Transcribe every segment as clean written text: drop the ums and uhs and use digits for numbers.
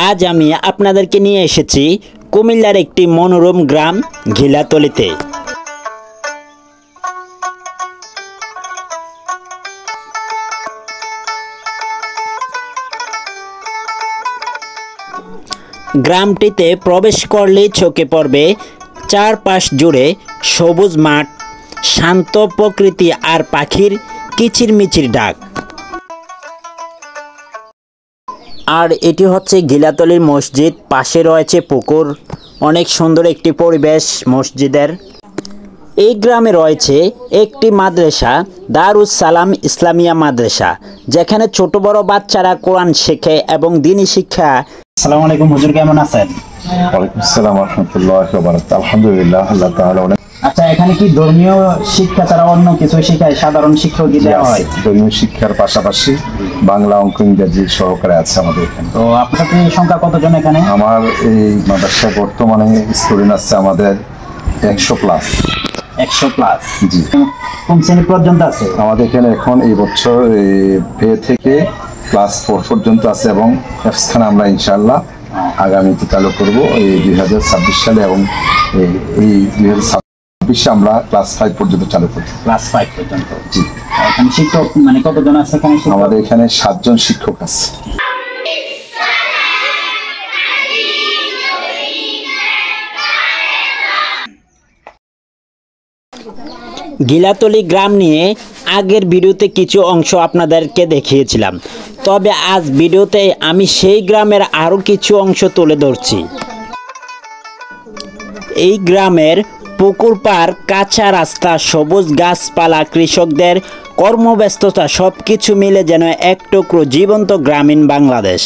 আজ আমি আপনাদেরকে নিয়ে এসেছি কুমিল্লার একটি মনোরম গ্রাম ঘিলাতলীতে। গ্রামটিতে প্রবেশ করলেই চোখে পড়বে চারপাশ জুড়ে সবুজ মাঠ, শান্ত প্রকৃতি আর পাখির কিচিরমিচির ডাক। আর এটি হচ্ছে ঘিলাতলীর মসজিদ, পাশে রয়েছে পুকুর, অনেক সুন্দর একটি পরিবেশ মসজিদের। এই গ্রামে রয়েছে একটি মাদ্রাসা, দারুস সালাম ইসলামিয়া মাদ্রাসা, যেখানে ছোট বড় বাচ্চারা কোরআন শেখে এবং দ্বীনি শিক্ষা। আসসালামু আলাইকুম হুজুর, কেমন আছেন? ওয়ালাইকুম আসসালাম ওয়া রাহমাতুল্লাহি ওয়া বারাকাতুহু। আলহামদুলিল্লাহ, আল্লাহ তাআলা অনেক। আচ্ছা, এখানে কি ধর্মীয় শিক্ষা ছাড়া অন্য কিছু শেখায়? সাধারণ শিক্ষা কি দেওয়া হয়? ধর্মীয় শিক্ষার পাশাপাশি বাংলা, অঙ্ক, ইংরেজি সহকারে আছে আমাদের এখানে। তো আপনাদের সংখ্যা কতজন এখানে? আমার এই মাদ্রাসায় বর্তমানে স্টুডেন্ট আছে আমাদের 100 প্লাস। 100 প্লাস? জি। কোন শ্রেণী পর্যন্ত আছে? আমাদের এখানে এখন এই বছর পে থেকে ক্লাস 4 পর্যন্ত আছে এবং এফসখানা আমরা ইনশাআল্লাহ আগামীতে চালু করব এই 2026 সালে, এবং এই 2026 আমরা ক্লাস 5 পর্যন্ত চালু করব। ক্লাস 5 পর্যন্ত? জি। এখানে শিক্ষক মানে কতজন আছে এখানে? আমাদের এখানে 7 জন শিক্ষক আছে। ঘিলাতলী গ্রাম নিয়ে আগের ভিডিওতে কিছু অংশ আপনাদেরকে দেখিয়েছিলাম, তবে আজ ভিডিওতে আমি সেই গ্রামের আরও কিছু অংশ তুলে ধরছি। এই গ্রামের পুকুর পাড়, কাঁচা রাস্তা, সবুজ গাছপালা, কৃষকদের কর্মব্যস্ততা সব কিছু মিলে যেন এক টুকরো জীবন্ত গ্রামীণ বাংলাদেশ।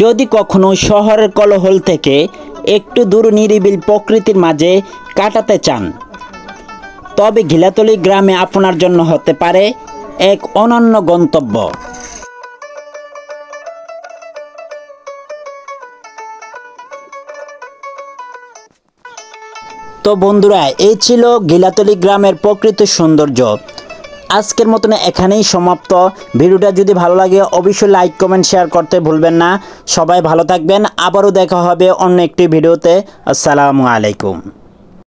যদি কখনো শহরের কোলাহল থেকে একটু দূর নিরিবিল প্রকৃতির মাঝে কাটাতে চান, তবে ঘিলাতলী গ্রামে আপনার জন্য হতে পারে এক অনন্য গন্তব্য। তো বন্ধুরা, এই ছিল ঘিলাতলী গ্রামের প্রকৃত সৌন্দর্য। আজকের মতন এখানেই সমাপ্ত। ভিডিওটা যদি ভালো লাগে অবশ্যই লাইক, কমেন্ট, শেয়ার করতে ভুলবেন না। সবাই ভালো থাকবেন, আবারও দেখা হবে অন্য একটি ভিডিওতে। আসসালামু আলাইকুম।